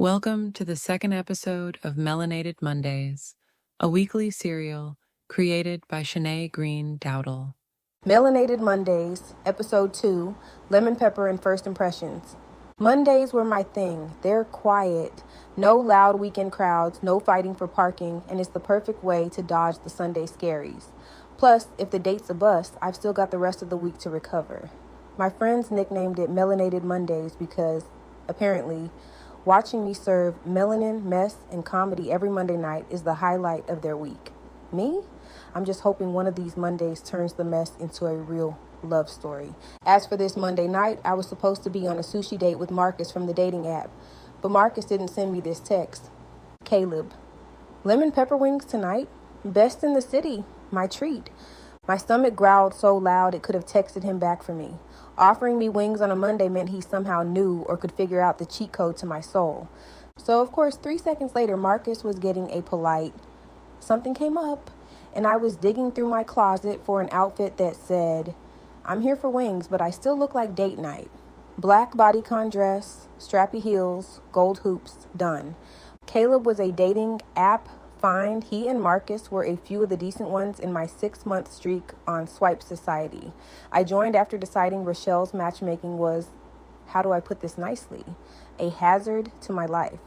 Welcome to the second episode of Melanated Mondays, a weekly serial created by Greene-Dowdell. Melanated Mondays, Episode 2, Lemon Pepper and First Impressions. Mondays were my thing. They're quiet. No loud weekend crowds, no fighting for parking, and it's the perfect way to dodge the Sunday scaries. Plus, if the date's a bust, I've still got the rest of the week to recover. My friends nicknamed it Melanated Mondays because, apparently, watching me serve melanin, mess, and comedy every Monday night is the highlight of their week. Me? I'm just hoping one of these Mondays turns the mess into a real love story. As for this Monday night, I was supposed to be on a sushi date with Marcus from the dating app, but Marcus didn't send me this text. Caleb. Lemon pepper wings tonight? Best in the city. My treat. My stomach growled so loud it could have texted him back for me. Offering me wings on a Monday meant he somehow knew or could figure out the cheat code to my soul. So, of course, 3 seconds later, Marcus was getting a polite, "Something came up," and I was digging through my closet for an outfit that said, "I'm here for wings, but I still look like date night." Black bodycon dress, strappy heels, gold hoops, done. Caleb was a dating app find. He and Marcus were a few of the decent ones in my 6-month streak on Swipe Society. I joined after deciding Rochelle's matchmaking was, how do I put this nicely, a hazard to my life.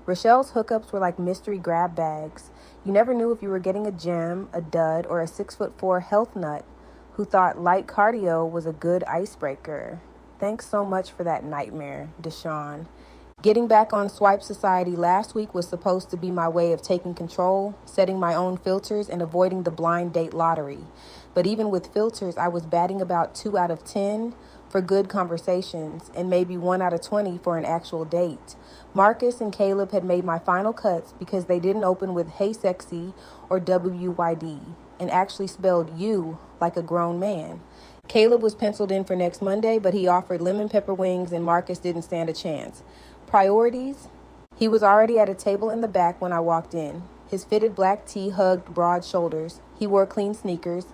Rochelle's hookups were like mystery grab bags. You never knew if you were getting a gem, a dud, or a 6'4" health nut who thought light cardio was a good icebreaker. Thanks so much for that nightmare, DeShawn. Getting back on Swipe Society last week was supposed to be my way of taking control, setting my own filters, and avoiding the blind date lottery. But even with filters, I was batting about 2 out of 10 for good conversations and maybe 1 out of 20 for an actual date. Marcus and Caleb had made my final cuts because they didn't open with "Hey Sexy" or WYD and actually spelled "you" like a grown man. Caleb was penciled in for next Monday, but he offered lemon pepper wings and Marcus didn't stand a chance. Priorities? He was already at a table in the back when I walked in. His fitted black tee hugged broad shoulders. He wore clean sneakers,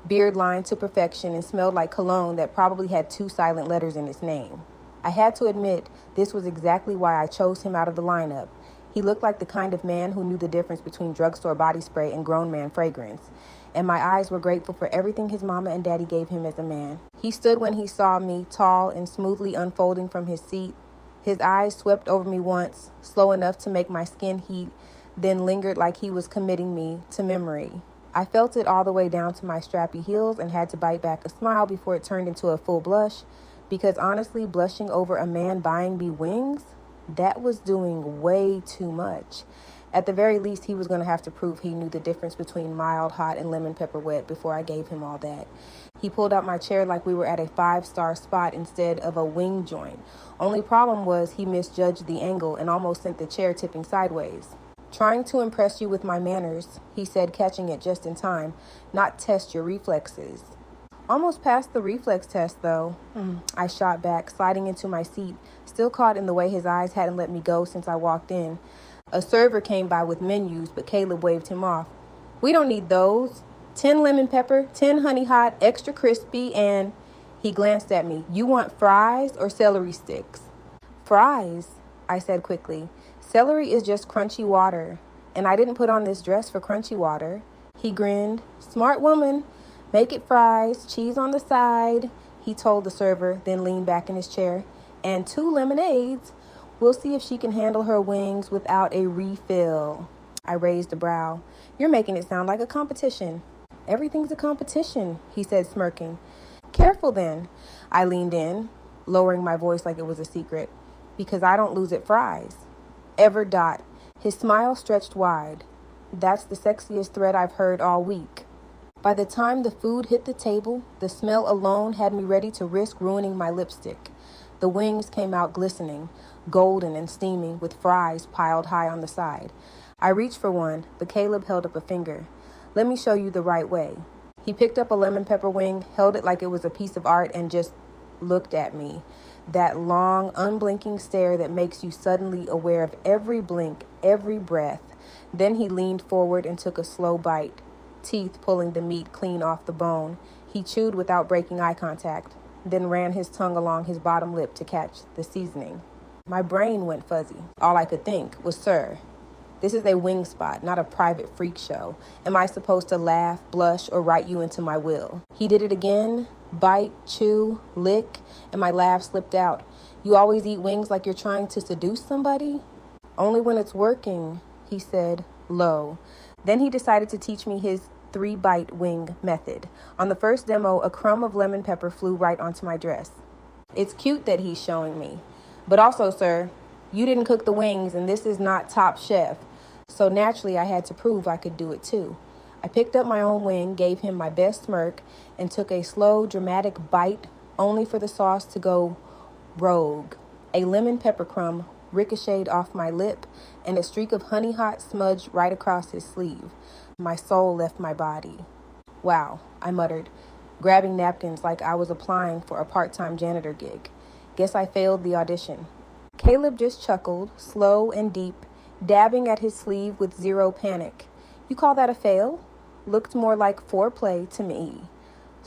beard lined to perfection, and smelled like cologne that probably had 2 silent letters in its name. I had to admit, this was exactly why I chose him out of the lineup. He looked like the kind of man who knew the difference between drugstore body spray and grown man fragrance. And my eyes were grateful for everything his mama and daddy gave him as a man. He stood when he saw me, tall and smoothly unfolding from his seat. His eyes swept over me once, slow enough to make my skin heat, then lingered like he was committing me to memory. I felt it all the way down to my strappy heels and had to bite back a smile before it turned into a full blush, because honestly, blushing over a man buying me wings, that was doing way too much. At the very least, he was going to have to prove he knew the difference between mild, hot, and lemon pepper wet before I gave him all that. He pulled out my chair like we were at a 5-star spot instead of a wing joint. Only problem was he misjudged the angle and almost sent the chair tipping sideways. "Trying to impress you with my manners," he said, catching it just in time, "not test your reflexes." "Almost passed the reflex test, though." I shot back, sliding into my seat, still caught in the way his eyes hadn't let me go since I walked in. A server came by with menus, but Caleb waved him off. "We don't need those. 10 lemon pepper, 10 honey hot, extra crispy, and..." He glanced at me. "You want fries or celery sticks?" "Fries," I said quickly. "Celery is just crunchy water, and I didn't put on this dress for crunchy water." He grinned. "Smart woman. Make it fries, cheese on the side," he told the server, then leaned back in his chair. "And 2 lemonades. We'll see if she can handle her wings without a refill." I raised a brow. "You're making it sound like a competition." "Everything's a competition," he said, smirking. "Careful then." I leaned in, lowering my voice like it was a secret. "Because I don't lose at fries. Ever dot." His smile stretched wide. "That's the sexiest threat I've heard all week." By the time the food hit the table, the smell alone had me ready to risk ruining my lipstick. The wings came out glistening, golden and steaming, with fries piled high on the side. I reached for one, but Caleb held up a finger. "Let me show you the right way." He picked up a lemon pepper wing, held it like it was a piece of art, and just looked at me. That long, unblinking stare that makes you suddenly aware of every blink, every breath. Then he leaned forward and took a slow bite, teeth pulling the meat clean off the bone. He chewed without breaking eye contact, then ran his tongue along his bottom lip to catch the seasoning. My brain went fuzzy. All I could think was, sir, this is a wing spot, not a private freak show. Am I supposed to laugh, blush, or write you into my will? He did it again. Bite, chew, lick, and my laugh slipped out. You always eat wings like you're trying to seduce somebody? Only when it's working, he said, low. Then he decided to teach me his 3-bite wing method. On the first demo, a crumb of lemon pepper flew right onto my dress. It's cute that he's showing me. But also, sir, you didn't cook the wings and this is not Top Chef. So naturally, I had to prove I could do it too. I picked up my own wing, gave him my best smirk, and took a slow, dramatic bite, only for the sauce to go rogue. A lemon pepper crumb ricocheted off my lip, and a streak of honey hot smudged right across his sleeve. My soul left my body. Wow, I muttered, grabbing napkins like I was applying for a part-time janitor gig. Guess I failed the audition. Caleb just chuckled, slow and deep, dabbing at his sleeve with zero panic. You call that a fail? Looked more like foreplay to me.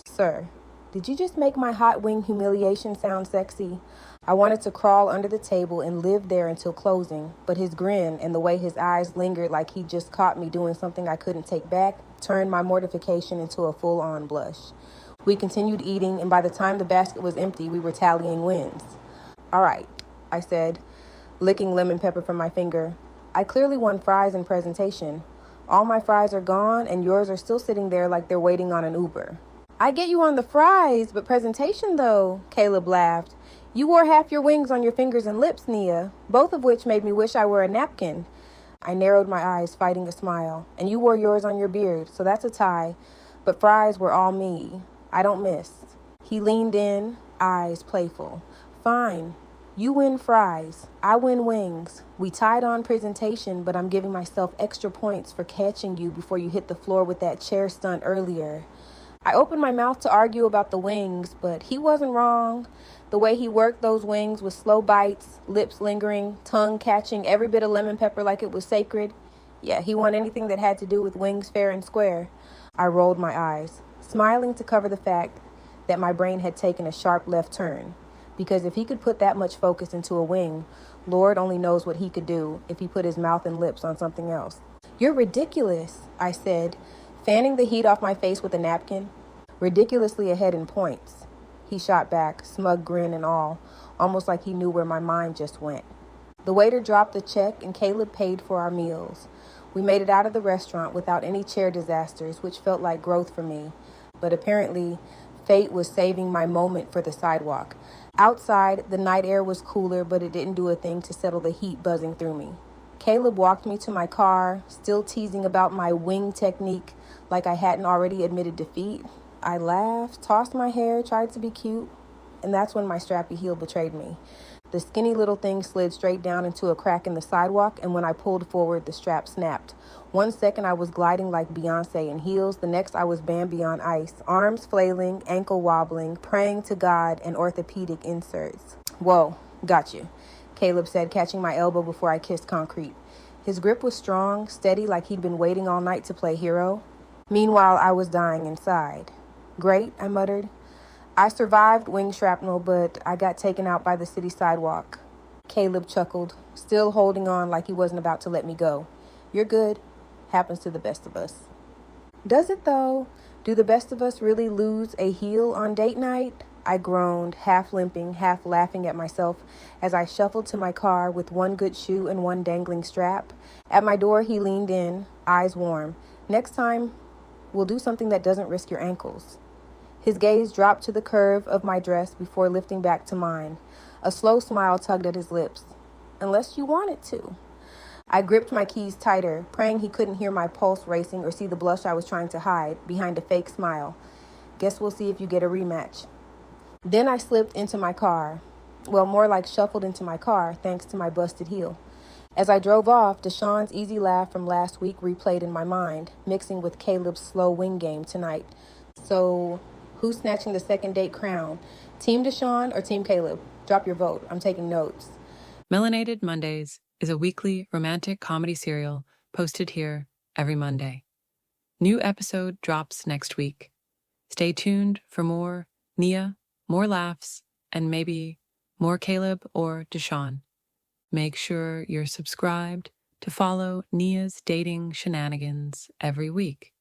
Sir, did you just make my hot wing humiliation sound sexy? I wanted to crawl under the table and live there until closing, but his grin and the way his eyes lingered like he just caught me doing something I couldn't take back turned my mortification into a full-on blush. We continued eating, and by the time the basket was empty, we were tallying wins. All right, I said, licking lemon pepper from my finger. I clearly won fries in presentation. All my fries are gone, and yours are still sitting there like they're waiting on an Uber. I get you on the fries, but presentation, though, Caleb laughed. You wore half your wings on your fingers and lips, Nia, both of which made me wish I were a napkin. I narrowed my eyes, fighting a smile. And you wore yours on your beard, so that's a tie. But fries were all me. I don't miss. He leaned in, eyes playful. Fine. You win fries. I win wings. We tied on presentation, but I'm giving myself extra points for catching you before you hit the floor with that chair stunt earlier. I opened my mouth to argue about the wings, but he wasn't wrong. The way he worked those wings with slow bites, lips lingering, tongue catching every bit of lemon pepper like it was sacred. Yeah, he won anything that had to do with wings fair and square. I rolled my eyes, smiling to cover the fact that my brain had taken a sharp left turn. Because if he could put that much focus into a wing, Lord only knows what he could do if he put his mouth and lips on something else. You're ridiculous, I said, fanning the heat off my face with a napkin. Ridiculously ahead in points. He shot back, smug grin and all, almost like he knew where my mind just went. The waiter dropped the check and Caleb paid for our meals. We made it out of the restaurant without any chair disasters, which felt like growth for me. But apparently, fate was saving my moment for the sidewalk. Outside, the night air was cooler, but it didn't do a thing to settle the heat buzzing through me. Caleb walked me to my car, still teasing about my wing technique like I hadn't already admitted defeat. I laughed, tossed my hair, tried to be cute, and that's when my strappy heel betrayed me. The skinny little thing slid straight down into a crack in the sidewalk, and when I pulled forward, the strap snapped. 1 second, I was gliding like Beyonce in heels. The next, I was Bambi on ice, arms flailing, ankle wobbling, praying to God and orthopedic inserts. Whoa, got you, Caleb said, catching my elbow before I kissed concrete. His grip was strong, steady, like he'd been waiting all night to play hero. Meanwhile, I was dying inside. Great, I muttered. I survived wing shrapnel, but I got taken out by the city sidewalk. Caleb chuckled, still holding on like he wasn't about to let me go. You're good. Happens to the best of us. Does it, though? Do the best of us really lose a heel on date night? I groaned, half limping, half laughing at myself as I shuffled to my car with one good shoe and one dangling strap. At my door, he leaned in, eyes warm. Next time, we'll do something that doesn't risk your ankles. His gaze dropped to the curve of my dress before lifting back to mine. A slow smile tugged at his lips. Unless you wanted to. I gripped my keys tighter, praying he couldn't hear my pulse racing or see the blush I was trying to hide behind a fake smile. Guess we'll see if you get a rematch. Then I slipped into my car. Well, more like shuffled into my car, thanks to my busted heel. As I drove off, DeShawn's easy laugh from last week replayed in my mind, mixing with Caleb's slow wing game tonight. So, who's snatching the second date crown? Team DeShawn or Team Caleb? Drop your vote. I'm taking notes. Melanated Mondays is a weekly romantic comedy serial posted here every Monday. New episode drops next week. Stay tuned for more Nia, more laughs, and maybe more Caleb or DeShawn. Make sure you're subscribed to follow Nia's dating shenanigans every week.